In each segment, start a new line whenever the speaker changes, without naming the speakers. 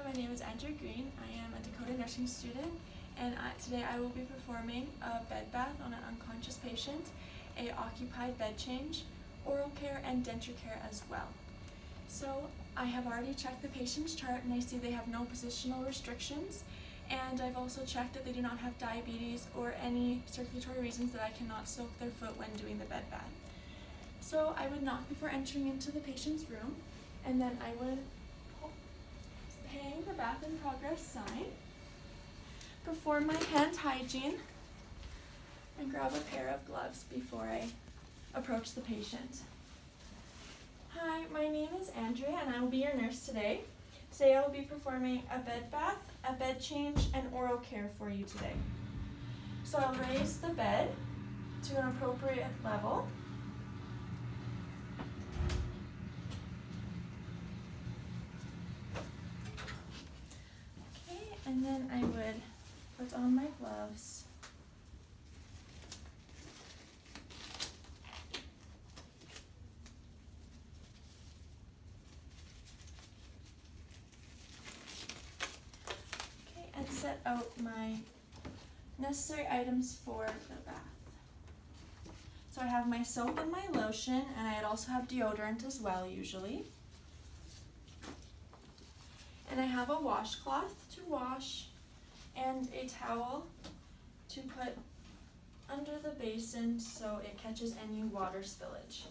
my name is Andrea Green. I am a Dakota nursing student, and today I will be performing a bed bath on an unconscious patient, a occupied bed change, oral care, and denture care as well. So I have already checked the patient's chart and I see they have no positional restrictions, and I've also checked that they do not have diabetes or any circulatory reasons that I cannot soak their foot when doing the bed bath. So I would knock before entering into the patient's room, and then I would hang the bath in progress sign, perform my hand hygiene, and grab a pair of gloves before I approach the patient. Hi, my name is Andrea and I will be your nurse today. Today I will be performing a bed bath, a bed change, and oral care for you today. So I'll raise the bed to an appropriate level. And then I would put on my gloves. Okay, and set out my necessary items for the bath. So I have my soap and my lotion, and I'd also have deodorant as well usually. And I have a washcloth to wash and a towel to put under the basin so it catches any water spillage.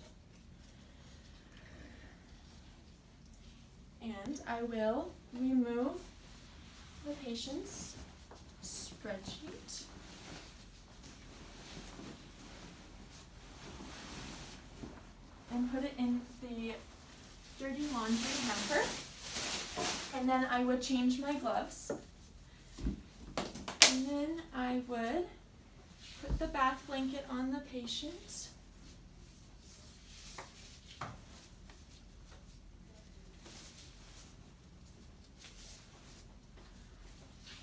And I will remove the patient's spreadsheet. And put it in the dirty laundry hamper. And then I would change my gloves. And then I would put the bath blanket on the patient.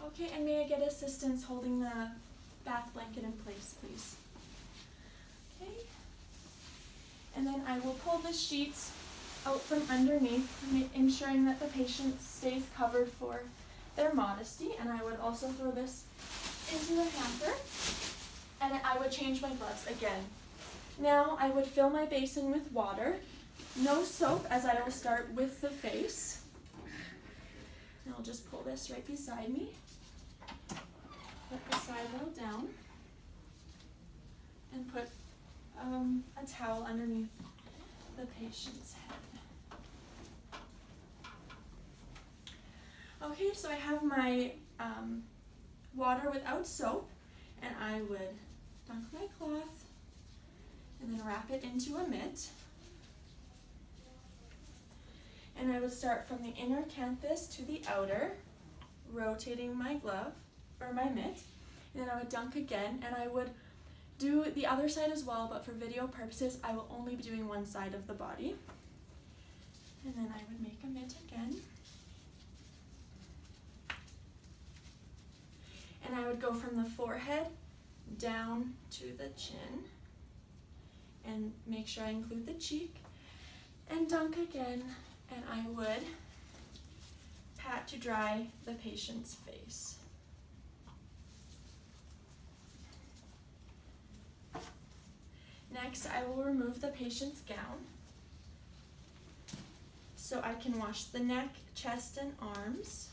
Okay, and may I get assistance holding the bath blanket in place, please? Okay. And then I will pull the sheets out from underneath, ensuring that the patient stays covered for their modesty, and I would also throw this into the hamper, and I would change my gloves again. Now I would fill my basin with water, no soap, as I will start with the face. And I'll just pull this right beside me, put the side rail down, and put a towel underneath the patient's head. Okay, so I have my water without soap, and I would dunk my cloth and then wrap it into a mitt. And I would start from the inner canthus to the outer, rotating my glove, or my mitt, and then I would dunk again, and I would do the other side as well, but for video purposes, I will only be doing one side of the body. And then I would make a mitt again. And I would go from the forehead down to the chin and make sure I include the cheek and dunk again, and I would pat to dry the patient's face. Next, I will remove the patient's gown so I can wash the neck, chest, and arms.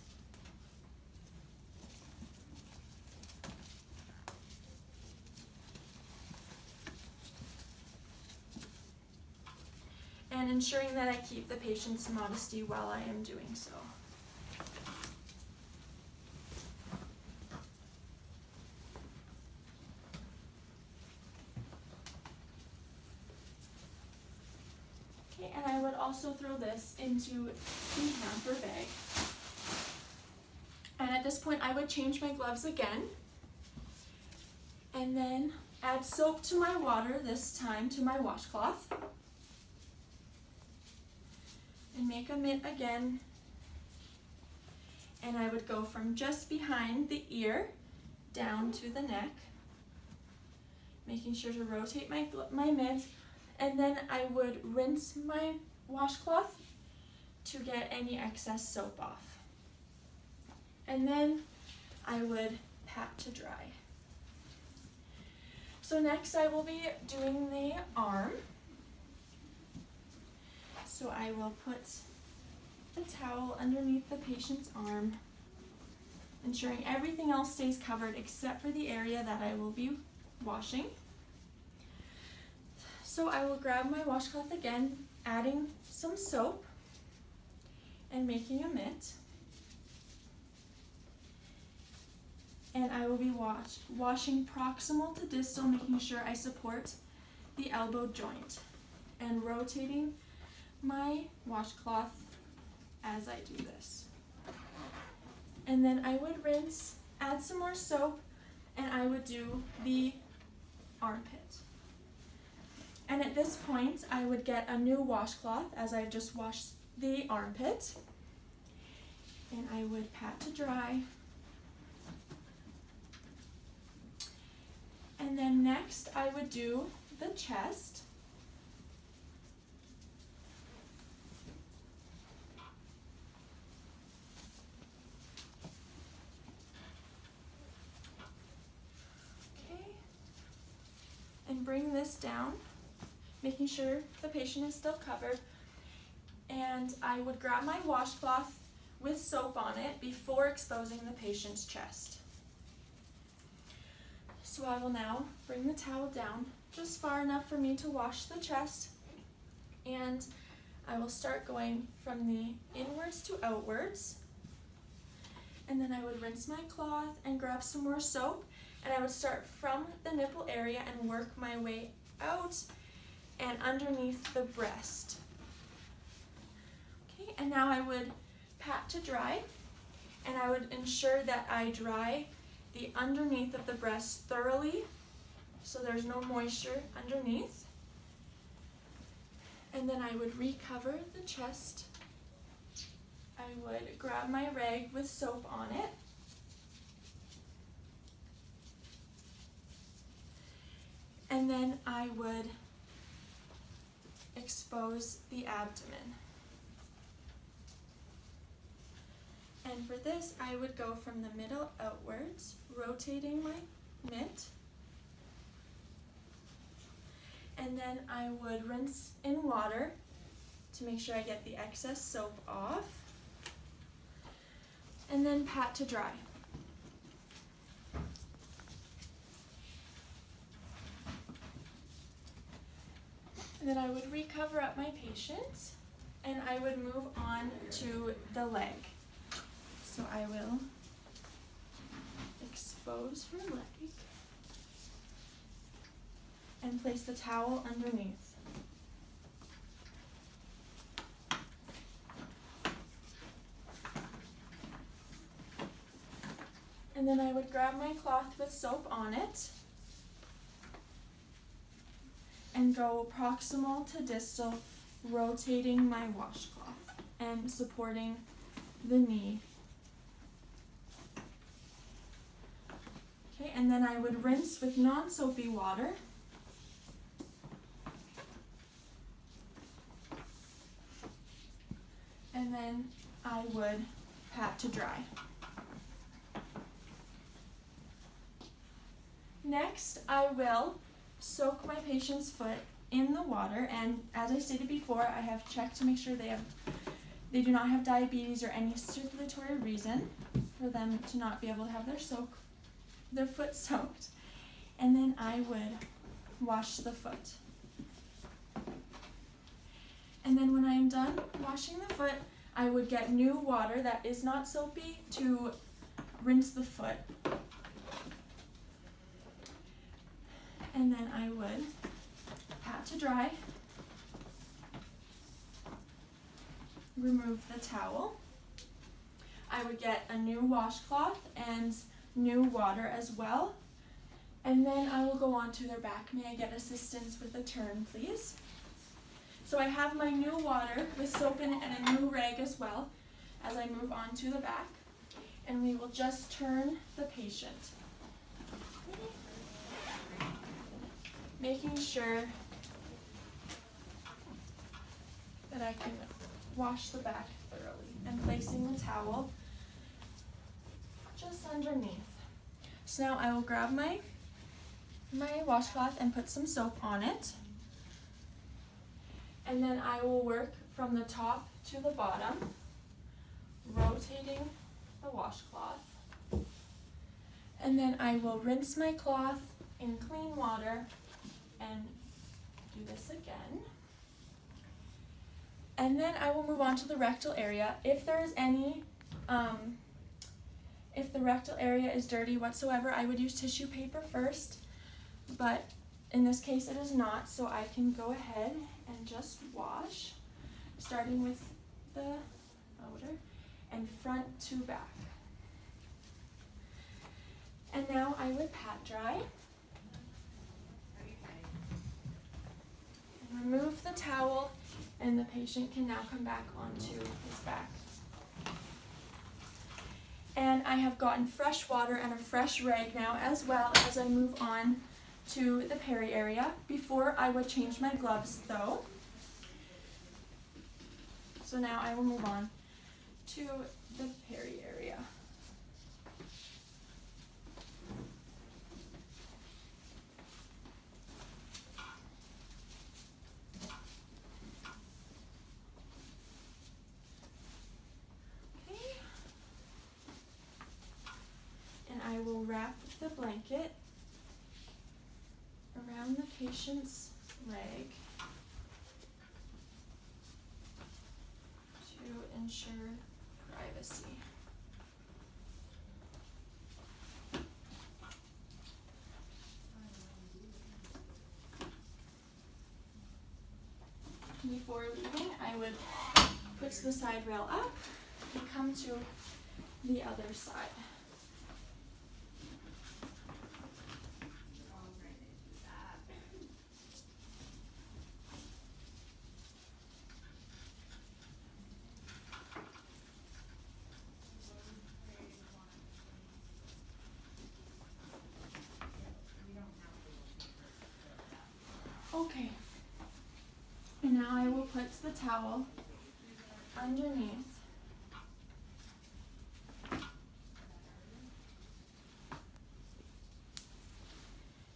And ensuring that I keep the patient's modesty while I am doing so. Okay, and I would also throw this into the hamper bag. And at this point, I would change my gloves again, and then add soap to my water, this time to my washcloth. And make a mitt again, and I would go from just behind the ear down to the neck, making sure to rotate my mitt, and then I would rinse my washcloth to get any excess soap off. And then I would pat to dry. So next I will be doing the arm. So I will put the towel underneath the patient's arm, ensuring everything else stays covered except for the area that I will be washing. So I will grab my washcloth again, adding some soap and making a mitt. And I will be washing proximal to distal, making sure I support the elbow joint, and rotating my washcloth as I do this. And then I would rinse, add some more soap, and I would do the armpit. And at this point, I would get a new washcloth as I've just washed the armpit, and I would pat to dry. And then next, I would do the chest. Okay. And bring this down, making sure the patient is still covered. And I would grab my washcloth with soap on it before exposing the patient's chest. So I will now bring the towel down just far enough for me to wash the chest, and I will start going from the inwards to outwards, and then I would rinse my cloth and grab some more soap, and I would start from the nipple area and work my way out and underneath the breast. Okay, and now I would pat to dry, and I would ensure that I dry the underneath of the breast thoroughly, so there's no moisture underneath. And then I would recover the chest. I would grab my rag with soap on it. And then I would expose the abdomen. And for this, I would go from the middle outwards, rotating my mitt. And then I would rinse in water to make sure I get the excess soap off. And then pat to dry. And then I would recover up my patient, and I would move on to the leg. So I will expose her leg and place the towel underneath. And then I would grab my cloth with soap on it and go proximal to distal, rotating my washcloth and supporting the knee. Okay, and then I would rinse with non-soapy water. And then I would pat to dry. Next, I will soak my patient's foot in the water, and as I stated before, I have checked to make sure they do not have diabetes or any circulatory reason for them to not be able to have their foot soaked. And then I would wash the foot. And then when I am done washing the foot, I would get new water that is not soapy to rinse the foot. And then I would pat to dry, remove the towel. I would get a new washcloth and new water as well. And then I will go on to their back. May I get assistance with a turn, please? So I have my new water with soap in it and a new rag as well as I move on to the back. And we will just turn the patient, making sure that I can wash the back thoroughly and placing the towel just underneath. So now I will grab my washcloth and put some soap on it. And then I will work from the top to the bottom, rotating the washcloth. And then I will rinse my cloth in clean water and do this again. And then I will move on to the rectal area. If there's any, if the rectal area is dirty whatsoever, I would use tissue paper first, but in this case it is not, so I can go ahead and just wash, starting with the outer and front to back. And now I would pat dry. And remove the towel, and the patient can now come back onto his back. And I have gotten fresh water and a fresh rag now, as well as I move on to the peri area. Before I would change my gloves though. So now I will move on to the peri area. I will wrap the blanket around the patient's leg to ensure privacy. Before leaving, I would put the side rail up and come to the other side. Okay, and now I will put the towel underneath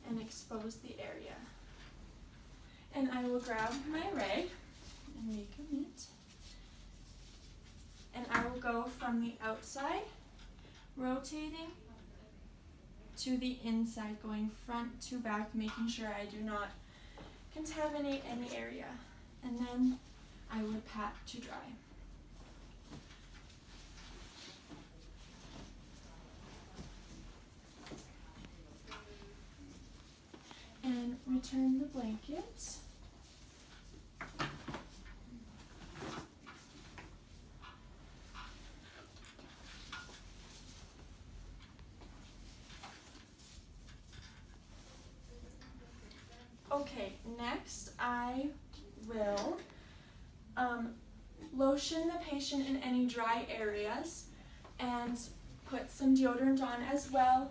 and expose the area. And I will grab my rag and make a mitt, and I will go from the outside, rotating to the inside, going front to back, making sure I do not contaminate any area, and then I would pat to dry. And return the blanket. Okay, next I will lotion the patient in any dry areas and put some deodorant on as well,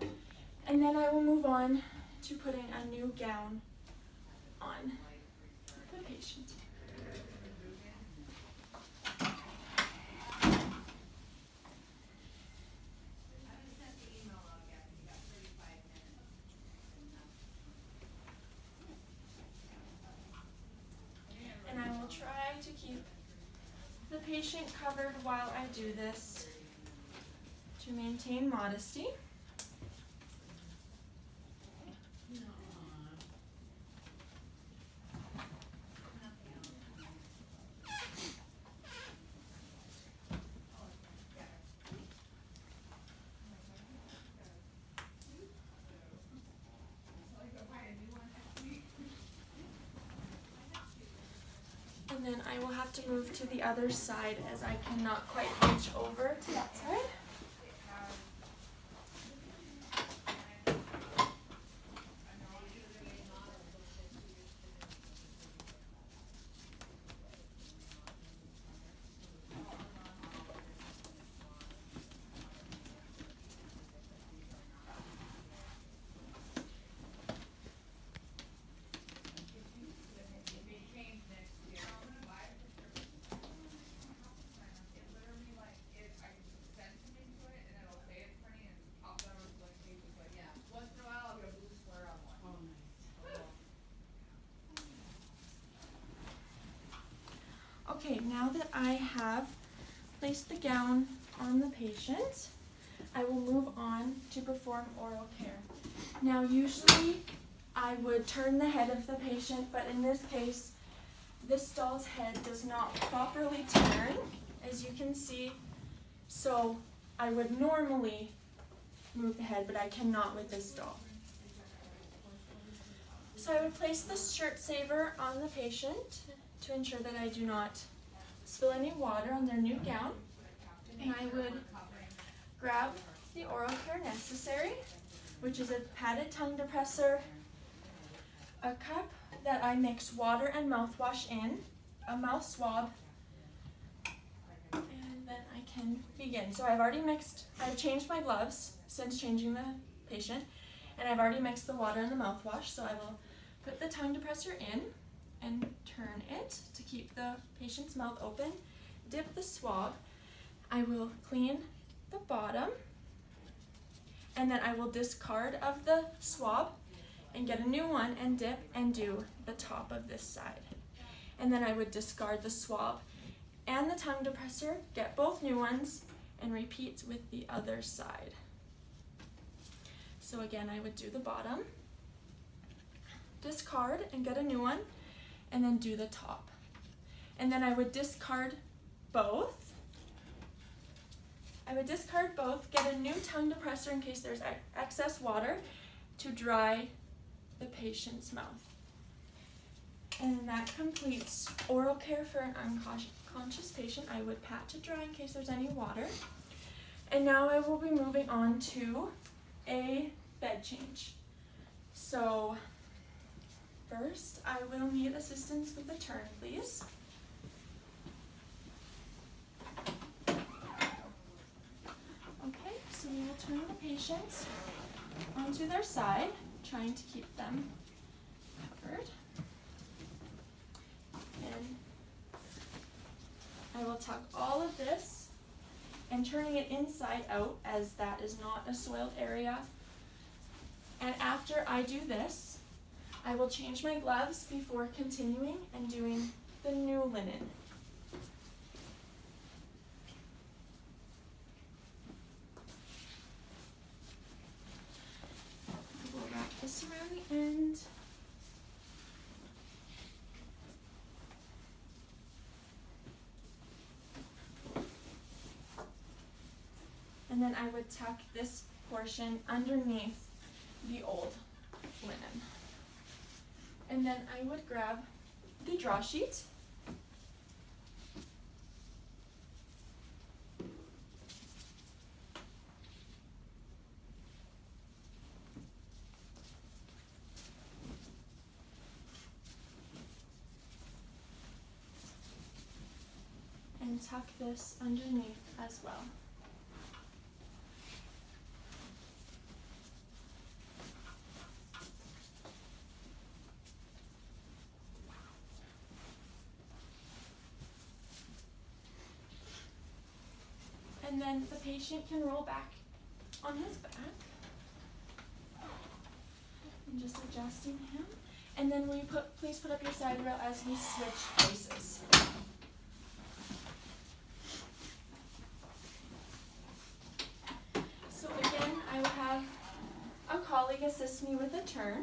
and then I will move on to putting a new gown on the patient. And I will try to keep the patient covered while I do this to maintain modesty. And then I will have to move to the other side as I cannot quite reach over to that side. I have placed the gown on the patient, I will move on to perform oral care. Now usually I would turn the head of the patient, but in this case, this doll's head does not properly turn, as you can see. So I would normally move the head, but I cannot with this doll. So I would place the shirt saver on the patient to ensure that I do not spill any water on their new gown. And I would grab the oral care necessary, which is a padded tongue depressor, a cup that I mix water and mouthwash in, a mouth swab, and then I can begin. So I've changed my gloves since changing the patient, and I've already mixed the water and the mouthwash, so I will put the tongue depressor in and turn it to keep the patient's mouth open, dip the swab, I will clean the bottom, and then I will discard of the swab and get a new one and dip and do the top of this side. And then I would discard the swab and the tongue depressor, get both new ones, and repeat with the other side. So again, I would do the bottom, discard and get a new one, and then do the top. And then I would discard both. Get a new tongue depressor in case there's excess water to dry the patient's mouth. And that completes oral care for an unconscious patient. I would pat to dry in case there's any water. And now I will be moving on to a bed change. So first, I will need assistance with the turn, please. Okay, so we will turn the patient onto their side, trying to keep them covered. And I will tuck all of this and turning it inside out, as that is not a soiled area. And after I do this, I will change my gloves before continuing and doing the new linen. I will wrap this around the end. And then I would tuck this portion underneath the old linen. And then I would grab the draw sheet and tuck this underneath as well. And then the patient can roll back on his back. I'm just adjusting him. And then will you please put up your side rail as we switch places. So again, I will have a colleague assist me with a turn.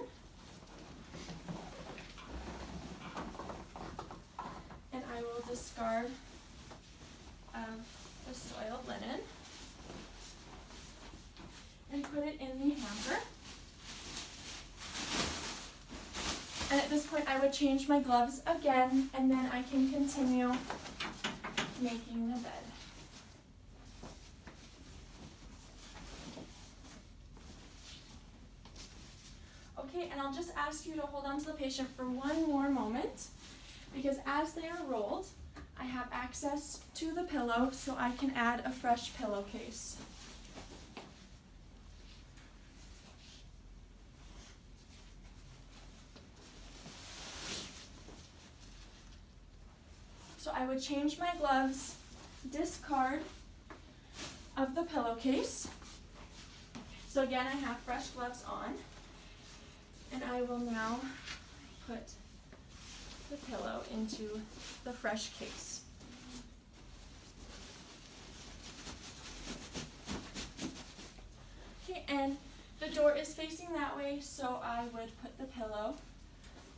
And I will discard the soiled linen and put it in the hamper. And at this point I would change my gloves again, and then I can continue making the bed. Okay, and I'll just ask you to hold on to the patient for one more moment, because as they are rolled, I have access to the pillow, so I can add a fresh pillowcase. So I would change my gloves, discard of the pillowcase. So again, I have fresh gloves on, and I will now put the pillow into the fresh case. door is facing that way, so I would put the pillow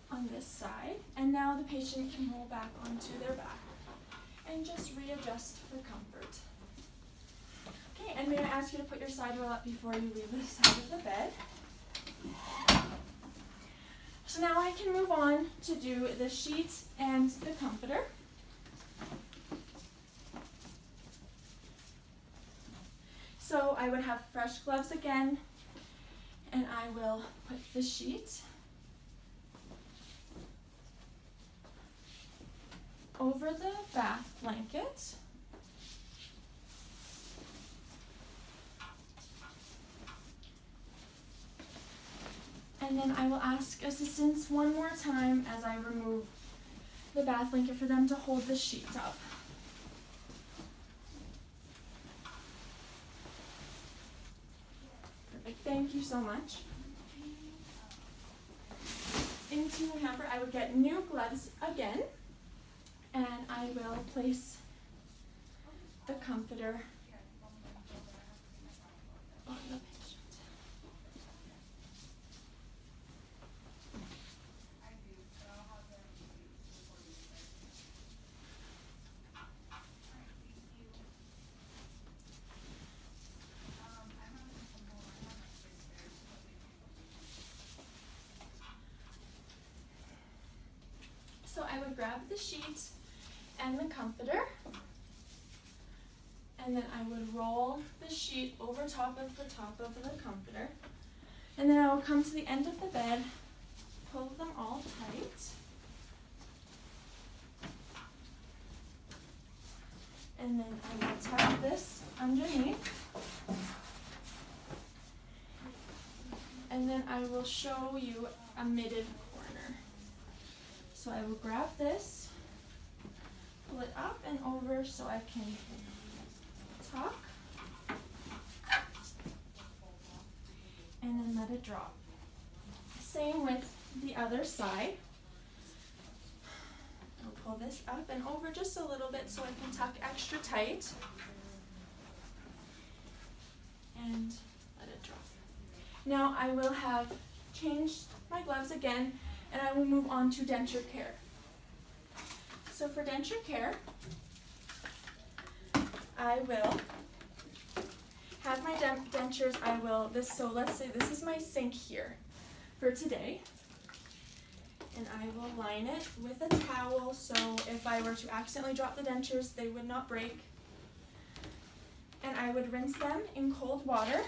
on this side, and now the patient can roll back onto their back and just readjust for comfort. Okay, and may I ask you to put your side roll up before you leave the side of the bed. So now I can move on to do the sheets and the comforter. So I would have fresh gloves again, and I will put the sheet over the bath blanket. And then I will ask assistants one more time as I remove the bath blanket for them to hold the sheet up. Perfect, thank you so much. Into the hamper, I would get new gloves again, and I will place the comforter on the patient. So I would grab the sheet and the comforter, and then I would roll the sheet over top of the comforter, and then I will come to the end of the bed, pull them all tight, and then I will tuck this underneath, and then I will show you a mitted corner. So I will grab this, pull it up and over so I can tuck, and then let it drop. Same with the other side. I'll pull this up and over just a little bit so I can tuck extra tight, and let it drop. Now I will have changed my gloves again, and I will move on to denture care. So for denture care, I will have my dentures, so let's say this is my sink here for today, and I will line it with a towel so if I were to accidentally drop the dentures, they would not break. And I would rinse them in cold water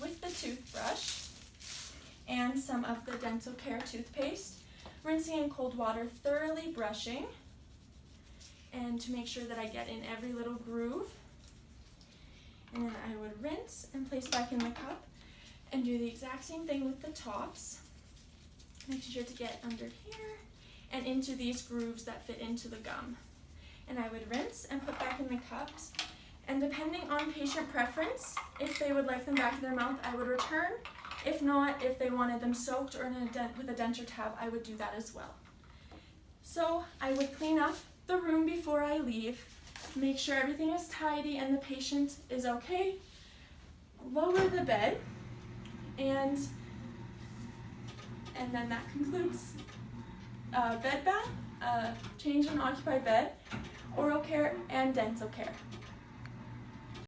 with the toothbrush and some of the dental care toothpaste, rinsing in cold water, thoroughly brushing, and to make sure that I get in every little groove. And then I would rinse and place back in the cup and do the exact same thing with the tops, making sure to get under here and into these grooves that fit into the gum. And I would rinse and put back in the cups, and depending on patient preference, if they would like them back in their mouth, I would return. If not, if they wanted them soaked or with a denture tab, I would do that as well. So I would clean up the room before I leave, make sure everything is tidy and the patient is okay, lower the bed, and then that concludes bed bath, change in occupied bed, oral care, and dental care.